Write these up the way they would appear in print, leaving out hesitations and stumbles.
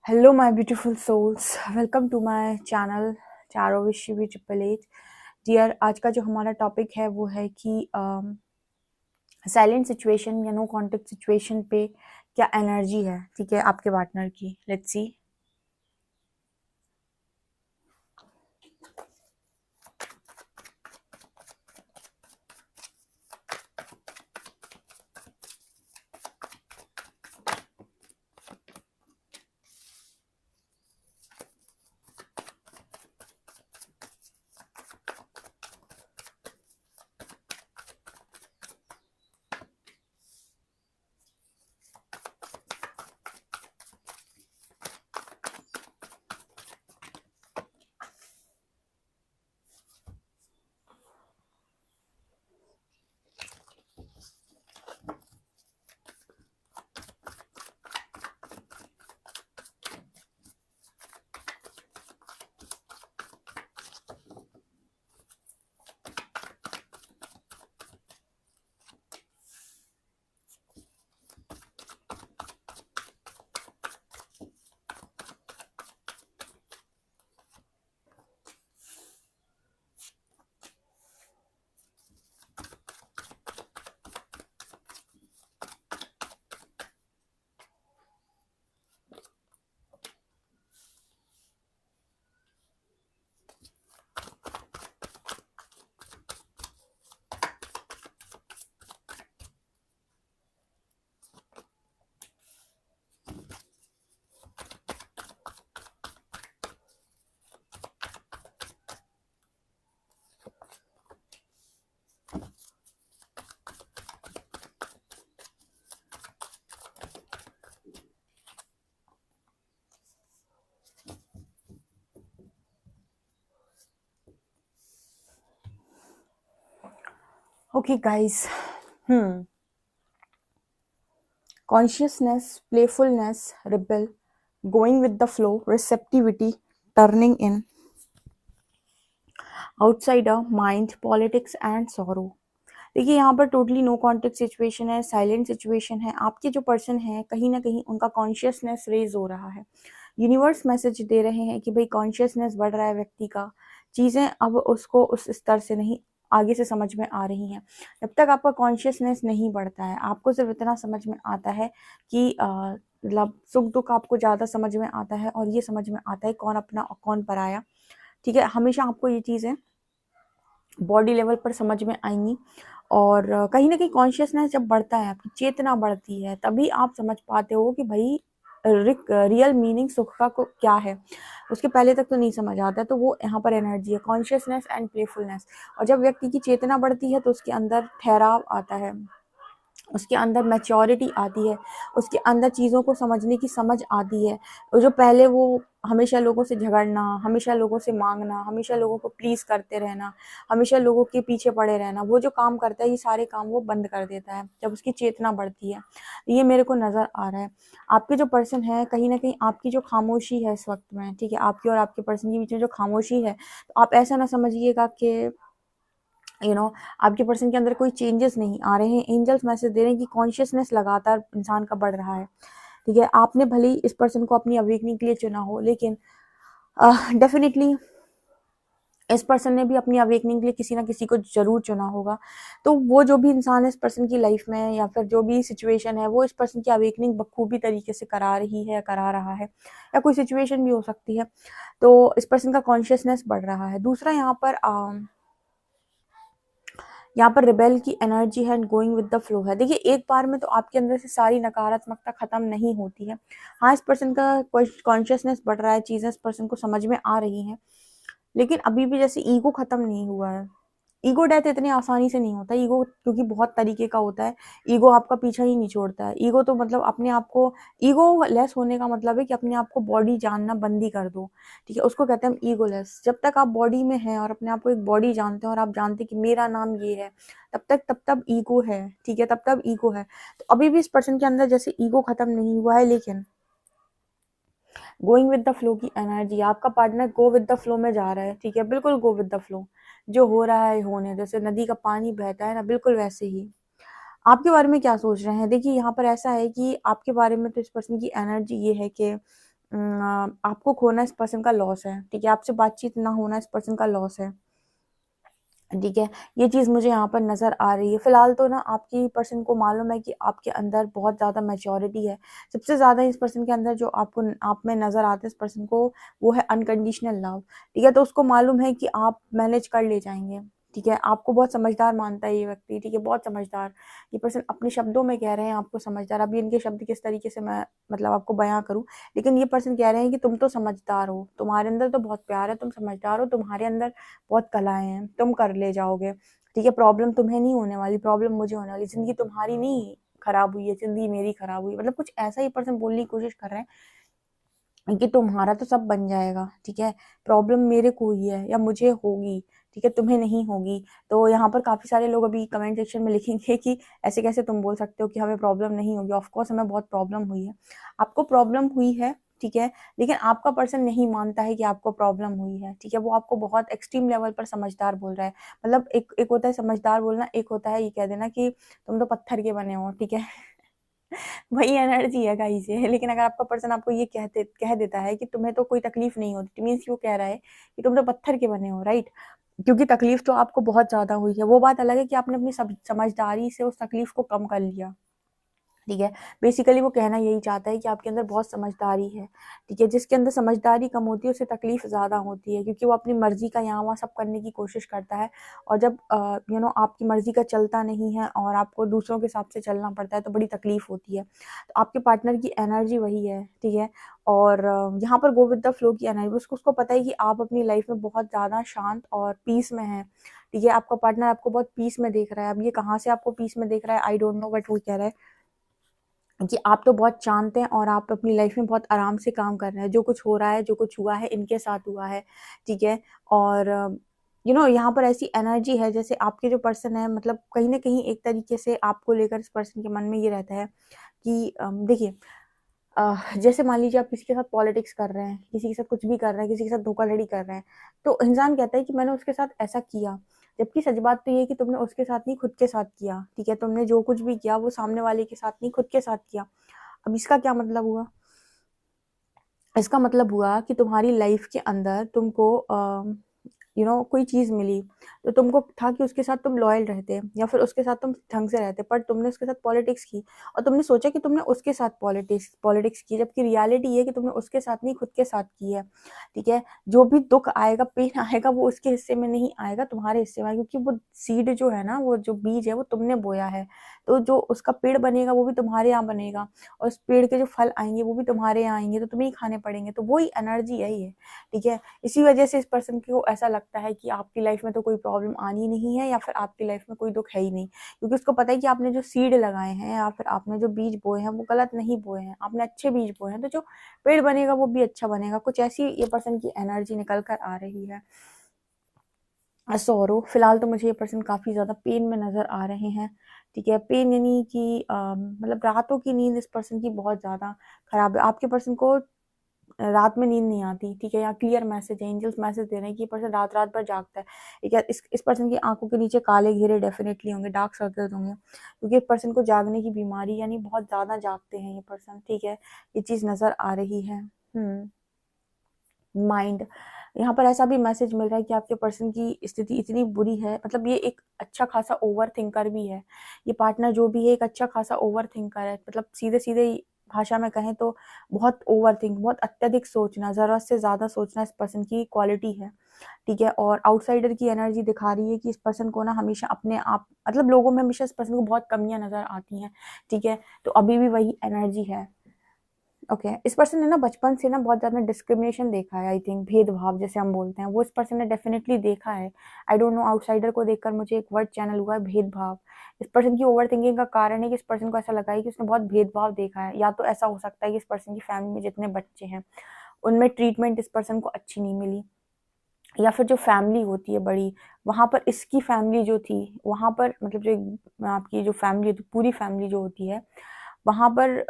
Hello my beautiful souls, welcome to my channel चारों विश भी 888। डियर, आज का जो हमारा टॉपिक है वो है कि साइलेंट सिचुएशन या नो कॉन्टेक्ट सिचुएशन पे क्या एनर्जी है, ठीक है, आपके पार्टनर की। Let's see. Okay guys, consciousness, playfulness, rebel, going with the flow, receptivity, turning in, outsider, mind, politics and sorrow. देखिए, यहाँ पर टोटली नो कॉन्टेक्ट सिचुएशन है, साइलेंट सिचुएशन है। आपके जो पर्सन है कहीं ना कहीं उनका कॉन्शियसनेस रेज हो रहा है। यूनिवर्स मैसेज दे रहे हैं कि भाई कॉन्शियसनेस बढ़ रहा है व्यक्ति का, चीज़ें अब उसको उस स्तर से नहीं आगे से समझ में आ रही हैं। जब तक आपका कॉन्शियसनेस नहीं बढ़ता है, आपको सिर्फ इतना समझ में आता है कि मतलब सुख दुख आपको ज़्यादा समझ में आता है और ये समझ में आता है कौन अपना और कौन पराया। ठीक है, हमेशा आपको ये चीज़ें बॉडी लेवल पर समझ में आएंगी। और कहीं ना कहीं कॉन्शियसनेस जब बढ़ता है, आपकी चेतना बढ़ती है, तभी आप समझ पाते हो कि भाई रियल मीनिंग सुख का क्या है। उसके पहले तक तो नहीं समझ आता है। तो वो यहाँ पर एनर्जी है, कॉन्शियसनेस एंड प्लेफुलनेस। और जब व्यक्ति की चेतना बढ़ती है तो उसके अंदर ठहराव आता है, उसके अंदर मैच्योरिटी आती है, उसके अंदर चीज़ों को समझने की समझ आती है। जो पहले वो हमेशा लोगों से झगड़ना, हमेशा लोगों से मांगना, हमेशा लोगों को प्लीज़ करते रहना, हमेशा लोगों के पीछे पड़े रहना, वो जो काम करता है ये सारे काम वो बंद कर देता है जब उसकी चेतना बढ़ती है। ये मेरे को नज़र आ रहा है। आपके जो पर्सन है, कहीं ना कहीं आपकी जो खामोशी है इस वक्त में, ठीक है, आपकी और आपके पर्सन के बीच में जो खामोशी है, तो आप ऐसा ना समझिएगा कि आपके पर्सन के अंदर कोई चेंजेस नहीं आ रहे हैं। एंजल्स मैसेज दे रहे हैं कि कॉन्शियसनेस लगातार इंसान का बढ़ रहा है। ठीक है, आपने भले ही इस पर्सन को अपनी अवेकनिंग के लिए चुना हो, लेकिन डेफिनेटली इस पर्सन ने भी अपनी अवेकनिंग के लिए किसी ना किसी को जरूर चुना होगा। तो वो जो भी इंसान है इस पर्सन की लाइफ में, या फिर जो भी सिचुएशन है, वो इस पर्सन की अवेकनिंग बखूबी तरीके से करा रही है या करा रहा है, या कोई सिचुएशन भी हो सकती है। तो इस पर्सन का कॉन्शियसनेस बढ़ रहा है। दूसरा, यहाँ पर रिबेल की एनर्जी है and going with the flow है। देखिए, एक बार में तो आपके अंदर से सारी नकारात्मकता खत्म नहीं होती है। हाँ, इस पर्सन का कॉन्शियसनेस बढ़ रहा है, चीजें इस पर्सन को समझ में आ रही हैं, लेकिन अभी भी जैसे ईगो खत्म नहीं हुआ है। ईगो डेथ इतनी आसानी से नहीं होता। ईगो क्योंकि बहुत तरीके का होता है। ईगो आपका पीछा ही नहीं छोड़ता है। ईगो तो मतलब अपने आप को, ईगो लेस होने का मतलब है कि अपने आप को बॉडी जानना बंद ही कर दो। ठीक है, उसको कहते हैं हम ईगो लेस। जब तक आप बॉडी में हैं और अपने आप को एक बॉडी जानते हैं और आप जानते हैं कि मेरा नाम ये है, तब ईगो है। ठीक है, तब ईगो है। तो अभी भी इस पर्सन के अंदर जैसे ईगो खत्म नहीं हुआ है, लेकिन गोइंग विद द फ्लो की एनर्जी, आपका partner go with the flow में जा रहा है। ठीक है, बिल्कुल गो विद द फ्लो। जो हो रहा है होने, जैसे नदी का पानी बहता है ना, बिल्कुल वैसे ही। आपके बारे में क्या सोच रहे हैं? देखिए, यहाँ पर ऐसा है कि आपके बारे में तो इस पर्सन की एनर्जी ये है कि आपको खोना इस पर्सन का लॉस है, ठीक है, आपसे बातचीत ना होना इस पर्सन का लॉस है, ठीक है, ये चीज़ मुझे यहाँ पर नज़र आ रही है। फिलहाल तो ना आपकी पर्सन को मालूम है कि आपके अंदर बहुत ज़्यादा मैच्योरिटी है। सबसे ज़्यादा इस पर्सन के अंदर जो आपको आप में नज़र आता है इस पर्सन को, वो है अनकंडीशनल लव, ठीक है। तो उसको मालूम है कि आप मैनेज कर ले जाएंगे, ठीक है। आपको बहुत समझदार मानता है ये व्यक्ति, ठीक है, बहुत समझदार। ये पर्सन अपने शब्दों में कह रहे हैं आपको समझदार। अभी इनके शब्द किस तरीके से मैं मतलब आपको बयां करूं, लेकिन ये पर्सन कह रहे हैं कि तुम तो समझदार हो, तुम्हारे अंदर तो बहुत प्यार है, तुम समझदार हो, तुम्हारे अंदर बहुत कलाएं हैं, तुम कर ले जाओगे, ठीक है। प्रॉब्लम तुम्हें नहीं होने वाली, प्रॉब्लम मुझे होने वाली। जिंदगी तुम्हारी नहीं खराब हुई है, जिंदगी मेरी खराब हुई, मतलब कुछ ऐसा ही पर्सन बोलने की कोशिश कर रहे हैं कि तुम्हारा तो सब बन जाएगा, ठीक है, प्रॉब्लम मेरे को ही है या मुझे होगी, ठीक है, तुम्हें नहीं होगी। तो यहाँ पर काफी सारे लोग अभी कमेंट सेक्शन में लिखेंगे कि ऐसे कैसे तुम बोल सकते हो कि हमें प्रॉब्लम नहीं होगी। ऑफ कोर्स हमें बहुत प्रॉब्लम हुई है, आपको प्रॉब्लम हुई है, ठीक है, लेकिन आपका पर्सन नहीं मानता है कि आपको प्रॉब्लम हुई है, ठीक है। वो आपको बहुत एक्सट्रीम लेवल पर समझदार बोल रहा है। मतलब एक एक होता है समझदार बोलना, एक होता है ये कह देना कि तुम तो पत्थर के बने हो, ठीक है। वही एनर्जी है गाइस ये। लेकिन अगर आपका पर्सन आपको ये कह देता है कि तुम्हें तो कोई तकलीफ नहीं होती, मीन्स वो कह रहा है कि तुम तो पत्थर के बने हो, राइट। क्योंकि तकलीफ तो आपको बहुत ज्यादा हुई है। वो बात अलग है कि आपने अपनी समझदारी से उस तकलीफ को कम कर लिया, ठीक है। बेसिकली वो कहना यही चाहता है कि आपके अंदर बहुत समझदारी है, ठीक है। जिसके अंदर समझदारी कम होती है उसे तकलीफ ज़्यादा होती है, क्योंकि वो अपनी मर्जी का यहाँ वहाँ सब करने की कोशिश करता है। और जब आपकी मर्जी का चलता नहीं है और आपको दूसरों के हिसाब से चलना पड़ता है तो बड़ी तकलीफ होती है। तो आपके पार्टनर की एनर्जी वही है, ठीक है। और यहाँ पर गो विद द फ्लो की एनर्जी, उसको पता है कि आप अपनी लाइफ में बहुत ज़्यादा शांत और पीस में हैं, ठीक है। आपका पार्टनर आपको बहुत पीस में देख रहा है। अब ये कहाँ से आपको पीस में देख रहा है आई डोंट नो, बट वो कह रहा है कि आप तो बहुत शांत हैं और आप अपनी लाइफ में बहुत आराम से काम कर रहे हैं। जो कुछ हो रहा है, जो कुछ हुआ है, इनके साथ हुआ है, ठीक है। और यहाँ पर ऐसी एनर्जी है जैसे आपके जो पर्सन है, मतलब कहीं ना कहीं एक तरीके से आपको लेकर इस पर्सन के मन में ये रहता है कि देखिए, जैसे मान लीजिए आप किसी के साथ पॉलिटिक्स कर रहे हैं, किसी के साथ कुछ भी कर रहे हैं, किसी के साथ धोखाधड़ी कर रहे हैं, तो इंसान कहता है कि मैंने उसके साथ ऐसा किया। जबकि सच बात तो ये है कि तुमने उसके साथ नहीं, खुद के साथ किया, ठीक है। तुमने जो कुछ भी किया वो सामने वाले के साथ नहीं, खुद के साथ किया। अब इसका क्या मतलब हुआ? इसका मतलब हुआ कि तुम्हारी लाइफ के अंदर तुमको कोई चीज मिली, तो तुमको था कि उसके साथ तुम लॉयल रहते या फिर उसके साथ तुम ढंग से रहते, पर तुमने उसके साथ पॉलिटिक्स की और तुमने सोचा कि तुमने उसके साथ पॉलिटिक्स पॉलिटिक्स की, जबकि रियलिटी ये है कि तुमने उसके साथ नहीं, खुद के साथ की है, ठीक है। जो भी दुख आएगा, पेन आएगा, वो उसके हिस्से में नहीं आएगा, तुम्हारे हिस्से में आएगा, क्योंकि वो सीड जो है ना, वो जो बीज है वो तुमने बोया है। तो जो उसका पेड़ बनेगा वो भी तुम्हारे यहाँ बनेगा, और उस पेड़ के जो फल आएंगे वो भी तुम्हारे यहाँ आएंगे, तो तुम्हें ही खाने पड़ेंगे। तो वही एनर्जी यही है, ठीक है। इसी वजह से इस पर्सन को ऐसा लगता है कि आपकी लाइफ में तो कोई प्रॉब्लम आनी नहीं है, या फिर आपकी लाइफ में कोई दुख है ही नहीं, क्योंकि उसको पता है कि आपने जो सीड लगाए हैं या फिर आपने जो बीज बोए हैं वो गलत नहीं बोए हैं, आपने अच्छे बीज बोए हैं, तो जो पेड़ बनेगा वो भी अच्छा बनेगा। कुछ ऐसी ये पर्सन की एनर्जी निकल कर आ रही है। सौरो फिलहाल तो मुझे ये पर्सन काफी ज्यादा पेन में नजर आ रहे हैं, ठीक है। पेन यानी कि मतलब रातों की नींद इस पर्सन की बहुत ज्यादा खराब है। आपके पर्सन को रात में नींद नहीं आती, ठीक है। यहाँ क्लियर मैसेज है, एंजल्स मैसेज दे रहे हैं कि ये पर्सन रात रात भर जागता है, ठीक है। इस पर्सन की आंखों के नीचे काले घेरे डेफिनेटली होंगे, डार्क सर्कल्स होंगे, क्योंकि इस पर्सन को जागने की बीमारी, यानी बहुत ज्यादा जागते हैं ये पर्सन, ठीक है। ये चीज नजर आ रही है। माइंड, यहाँ पर ऐसा भी मैसेज मिल रहा है कि आपके पर्सन की स्थिति इतनी बुरी है, मतलब ये एक अच्छा खासा ओवर थिंकर भी है। ये पार्टनर जो भी है एक अच्छा खासा ओवर थिंकर है, मतलब सीधे सीधे भाषा में कहें तो बहुत ओवर थिंक, बहुत अत्यधिक सोचना, जरूरत से ज्यादा सोचना इस पर्सन की क्वालिटी है, ठीक है। और आउटसाइडर की एनर्जी दिखा रही है कि इस पर्सन को ना हमेशा अपने आप, मतलब लोगों में हमेशा इस पर्सन को बहुत कमियां नजर आती हैं, ठीक है। तो अभी भी वही एनर्जी है। ओके, इस पर्सन ने ना बचपन से ना बहुत ज्यादा डिस्क्रिमिनेशन देखा है, आई थिंक भेदभाव जैसे हम बोलते हैं, वो इस पर्सन ने डेफिनेटली देखा है। आई डोंट नो, आउटसाइडर को देखकर मुझे एक वर्ड चैनल हुआ है, भेदभाव। इस पर्सन की ओवर थिंकिंग का कारण है कि इस पर्सन को ऐसा लगा है कि उसने बहुत भेदभाव देखा है। या तो ऐसा हो सकता है कि इस पर्सन की फैमिली में जितने बच्चे हैं उनमें ट्रीटमेंट इस पर्सन को अच्छी नहीं मिली, या फिर जो फैमिली होती है बड़ी, वहां पर इसकी फैमिली जो थी, वहां पर मतलब जो आपकी जो फैमिली, पूरी फैमिली जो होती है, वहां पर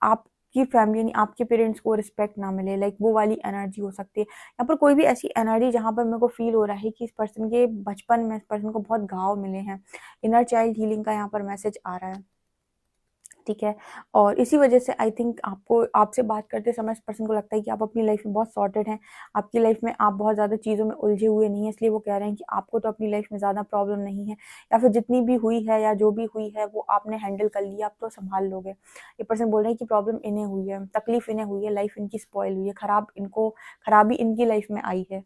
आपकी फैमिली यानी आपके पेरेंट्स को रिस्पेक्ट ना मिले, लाइक वो वाली एनर्जी हो सकती है। यहाँ पर कोई भी ऐसी एनर्जी जहां पर मेरे को फील हो रहा है कि इस पर्सन के बचपन में इस पर्सन को बहुत घाव मिले हैं। इनर चाइल्ड हीलिंग का यहाँ पर मैसेज आ रहा है, ठीक है। और इसी वजह से आई थिंक आपको आपसे बात करते समय इस पर्सन को लगता है कि आप अपनी लाइफ में बहुत सॉर्टेड हैं, आपकी लाइफ में आप बहुत ज़्यादा चीज़ों में उलझे हुए नहीं हैं, इसलिए वो कह रहे हैं कि आपको तो अपनी लाइफ में ज़्यादा प्रॉब्लम नहीं है, या फिर जितनी भी हुई है या जो भी हुई है वो आपने हैंडल कर लिया, आप तो संभाल लोगे। ये पर्सन बोल रहे हैं कि प्रॉब्लम इन्हें हुई है, तकलीफ इन्हें हुई है, लाइफ इनकी स्पॉइल हुई है, खराबी इनकी लाइफ में आई है।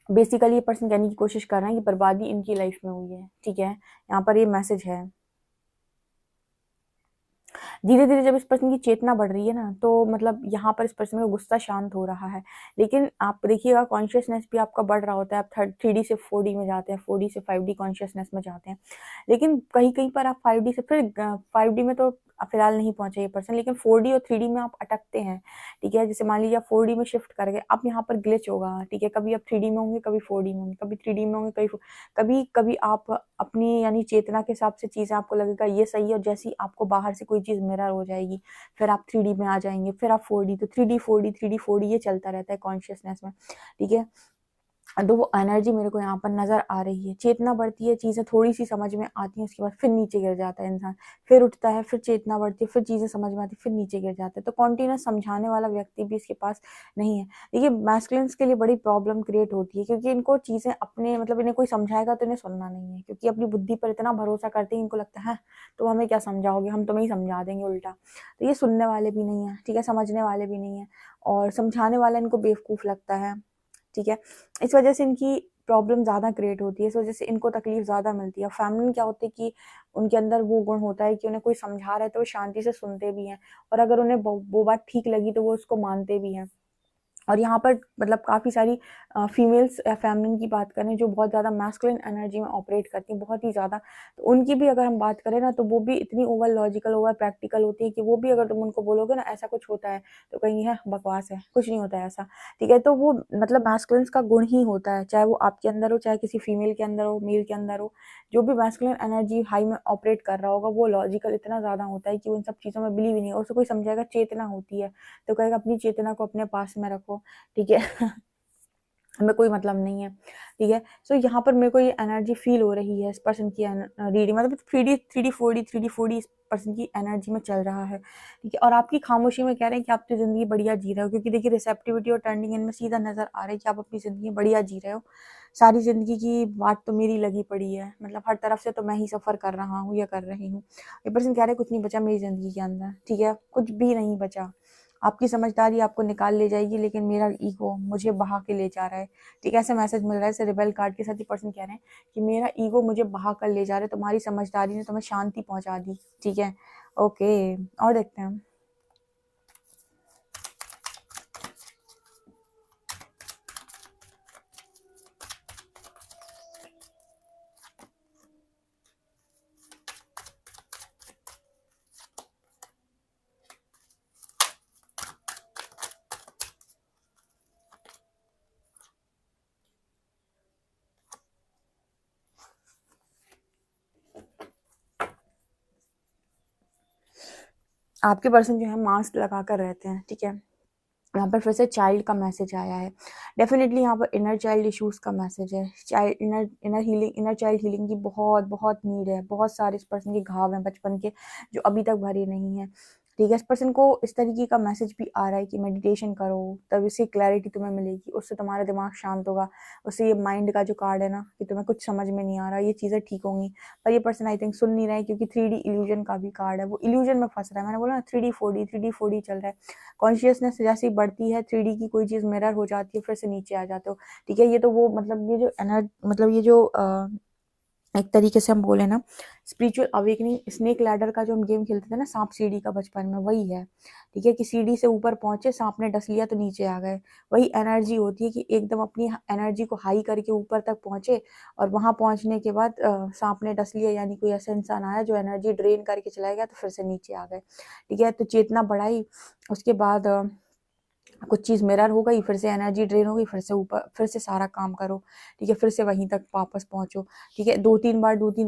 बेसिकली ये पर्सन कहने की कोशिश कर रहे हैं कि बर्बादी इनकी लाइफ में हुई है, ठीक है। यहाँ पर ये मैसेज है। धीरे धीरे जब इस पर्सन की चेतना बढ़ रही है ना, तो मतलब यहाँ पर इस पर्सन का गुस्सा शांत हो रहा है। लेकिन आप देखिएगा कॉन्शियसनेस भी आपका बढ़ रहा होता है, आप 3D से 4D में जाते हैं, 4D से 5D कॉन्शियसनेस में जाते हैं। लेकिन कहीं कहीं पर आप 5D से फिर 5D में तो फिलहाल नहीं पहुंचे ये पर्सन, लेकिन 4D और 3D में आप अटकते हैं, ठीक है। जैसे मान लीजिए आप 4D में शिफ्ट कर गए, अब यहाँ पर ग्लिच होगा, ठीक है। कभी आप 3D में होंगे, कभी 4D में होंगे, कभी 3D में होंगे, कभी कभी आप अपनी यानी चेतना के हिसाब से चीज़ें आपको लगेगा ये सही है, और जैसे ही आपको बाहर से कोई चीज़ मिरर हो जाएगी, फिर आप 3D में आ जाएंगे, फिर आप 4D, तो 3D 4D 3D 4D ये चलता रहता है कॉन्शियसनेस में, ठीक है। तो वो एनर्जी मेरे को यहाँ पर नज़र आ रही है। चेतना बढ़ती है, चीज़ें थोड़ी-सी समझ में आती हैं, उसके बाद फिर नीचे गिर जाता है इंसान, फिर उठता है, फिर चेतना बढ़ती है, फिर चीज़ें समझ में आती है, फिर नीचे गिर जाता है। तो कॉन्टिन्यूअस समझाने वाला व्यक्ति भी इसके पास नहीं है। देखिए मैस्कुलिन्स के लिए बड़ी प्रॉब्लम क्रिएट होती है, क्योंकि इनको चीज़ें अपने मतलब इन्हें कोई समझाएगा तो इन्हें सुनना नहीं है, क्योंकि अपनी बुद्धि पर इतना भरोसा करते हैं, इनको लगता है तुम हमें क्या समझाओगे, हम तुम्हें ही समझा देंगे उल्टा। तो ये सुनने वाले भी नहीं है, ठीक है, समझने वाले भी नहीं है, और समझाने वाला इनको बेवकूफ़ लगता है, ठीक है। इस वजह से इनकी प्रॉब्लम ज़्यादा क्रिएट होती है, इस वजह से इनको तकलीफ ज़्यादा मिलती है। फैमिली क्या होती है कि उनके अंदर वो गुण होता है कि उन्हें कोई समझा रहा है तो वो शांति से सुनते भी हैं, और अगर उन्हें वो बात ठीक लगी तो वो उसको मानते भी हैं। और यहाँ पर मतलब काफ़ी सारी फीमेल्स या फेमिनिन की बात करें जो बहुत ज़्यादा मैस्कुलिन एनर्जी में ऑपरेट करती हैं, बहुत ही ज़्यादा, तो उनकी भी अगर हम बात करें ना, तो वो भी इतनी ओवर लॉजिकल, ओवर प्रैक्टिकल होती है कि वो भी अगर तुम उनको बोलोगे ना ऐसा कुछ होता है, तो कहेंगी है बकवास है, कुछ नहीं होता है ऐसा, ठीक है। तो वो मतलब मैस्कुलिन्स का गुण ही होता है, चाहे वो आपके अंदर हो, चाहे किसी फीमेल के अंदर हो, मेल के अंदर हो, जो भी मैस्कुलिन एनर्जी हाई में ऑपरेट कर रहा होगा वो लॉजिकल इतना ज़्यादा होता है कि वो इन सब चीज़ों में बिलीव ही नहीं है। उससे कोई समझाएगा चेतना होती है, तो कहेगा अपनी चेतना को अपने पास में रखो, ठीक है। हमें कोई मतलब नहीं है, ठीक है। सो यहाँ पर मेरे को ये एनर्जी फील हो रही है इस पर्सन की रीडिंग, मतलब 3D 4D इस पर्सन की एनर्जी में चल रहा है, ठीक है। और आपकी खामोशी में कह रहे हैं कि आप तो ज़िंदगी बढ़िया जी रहे हो, क्योंकि देखिए रिसेप्टिविटी और टर्निंग इनमें सीधा नज़र आ रहा है कि आप अपनी ज़िंदगी बढ़िया जी रहे हो। सारी ज़िंदगी की बात तो मेरी लगी पड़ी है, मतलब हर तरफ से तो मैं ही सफ़र कर रहा हूँ या कर रही हूँ। ये पर्सन कह रहे हैं कुछ नहीं बचा मेरी ज़िंदगी के अंदर, ठीक है, कुछ भी नहीं बचा। आपकी समझदारी आपको निकाल ले जाएगी, लेकिन मेरा ईगो मुझे बहा के ले जा रहा है, ठीक है। ऐसा मैसेज मिल रहा है, ऐसे रिबेल कार्ड के साथ ही पर्सन कह रहे हैं कि मेरा ईगो मुझे बहा कर ले जा रहा है, तुम्हारी समझदारी ने तुम्हें शांति पहुंचा दी, ठीक है। ओके, और देखते हैं। आपके पर्सन जो है मास्क लगा कर रहते हैं, ठीक है। यहाँ पर फिर से चाइल्ड का मैसेज आया है, डेफिनेटली यहाँ पर इनर चाइल्ड इश्यूज का मैसेज है। चाइल्ड इनर चाइल्ड हीलिंग की बहुत बहुत नीड है। बहुत सारे इस पर्सन के घाव हैं बचपन के जो अभी तक भरे नहीं हैं, ठीक है। इस पर्सन को इस तरीके का मैसेज भी आ रहा है कि मेडिटेशन करो, तब इससे क्लैरिटी तुम्हें मिलेगी, उससे तुम्हारा दिमाग शांत होगा, उससे ये माइंड का जो कार्ड है ना कि तुम्हें कुछ समझ में नहीं आ रहा, ये चीज़ें ठीक होंगी। पर ये पर्सन आई थिंक सुन नहीं रहा है, क्योंकि 3D इल्यूजन का भी कार्ड है, वो इल्यूजन में फंस रहा है। मैंने बोला ना 3D 4D चल रहा है। कॉन्शियसनेस जैसे ही बढ़ती है, 3D की कोई चीज़ मिरर हो जाती है, फिर से नीचे आ जाते हो, ठीक है। ये तो वो मतलब ये जो मतलब ये जो एक तरीके से हम बोले ना स्पिरिचुअल अवेकनिंग, स्नेक लैडर का जो हम गेम खेलते थे ना, सांप सीढ़ी का बचपन में, वही है, ठीक है। कि सीढ़ी से ऊपर पहुंचे, सांप ने डस लिया तो नीचे आ गए। वही एनर्जी होती है कि एकदम अपनी एनर्जी को हाई करके ऊपर तक पहुंचे, और वहां पहुंचने के बाद सांप ने डस लिया, यानी कोई ऐसा इंसान आया जो एनर्जी ड्रेन करके चला गया, तो फिर से नीचे आ गए, ठीक है। तो चेतना बढ़ाई, उसके बाद कुछ चीज़ मिरर हो गई, फिर से एनर्जी ड्रेन हो गई, फिर से ऊपर, फिर से सारा काम करो, ठीक है, फिर से वहीं तक वापस पहुँचो, ठीक है। 2-3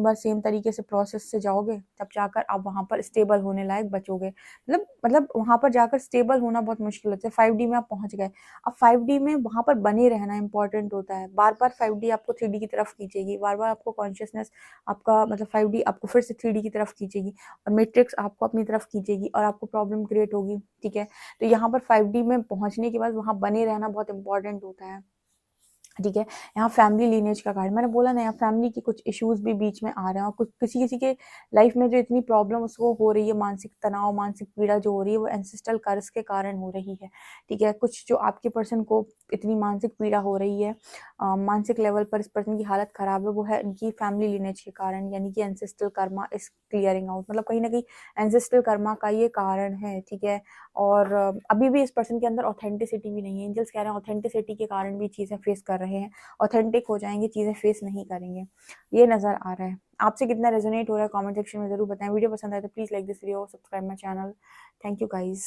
बार सेम तरीके से प्रोसेस से जाओगे, तब जाकर आप वहाँ पर स्टेबल होने लायक बचोगे। मतलब वहाँ पर जाकर स्टेबल होना बहुत मुश्किल होता है। 5D में आप पहुँच गए, अब 5D में वहाँ पर बने रहना इम्पोर्टेंट होता है। बार-बार 5D आपको 3D की तरफ खींचेगी, बार-बार आपको कॉन्शियसनेस आपका मतलब 5D आपको फिर से 3D की तरफ खींचेगी और मैट्रिक्स आपको अपनी तरफ खींचेगी और आपको प्रॉब्लम क्रिएट होगी, ठीक है। तो यहाँ पर 5D में पहुँचने के बाद वहाँ बने रहना बहुत इम्पोर्टेंट होता है, ठीक है। यहाँ फैमिली लीनेज का कार्ड, मैंने बोला ना, यहाँ फैमिली के कुछ इश्यूज भी बीच में आ रहे हैं और कुछ किसी के लाइफ में जो इतनी प्रॉब्लम उसको हो रही है, मानसिक तनाव, मानसिक पीड़ा जो हो रही है, वो एंसेस्ट्रल कर्स के कारण हो रही है, ठीक है। कुछ जो आपके पर्सन को इतनी मानसिक पीड़ा हो रही है, मानसिक लेवल पर इस पर्सन की हालत खराब है, वो है इनकी फैमिली लीनेज के कारण, यानी कि ancestral Karma is clearing out, मतलब कहीं ना कहीं एंसेस्ट्रल कर्मा का ये कारण है, ठीक है। और अभी भी इस पर्सन के अंदर ऑथेंटिसिटी भी नहीं है। एंजल्स कह रहे हैं ऑथेंटिसिटी के कारण भी चीज़ें फेस कर रहे हैं, ऑथेंटिक हो जाएंगे, चीज़ें फेस नहीं करेंगे, ये नज़र आ रहा है। आपसे कितना रेजोनेट हो रहा है कमेंट सेक्शन में ज़रूर बताएं। वीडियो पसंद आए तो please like this video, subscribe my channel. Thank you guys.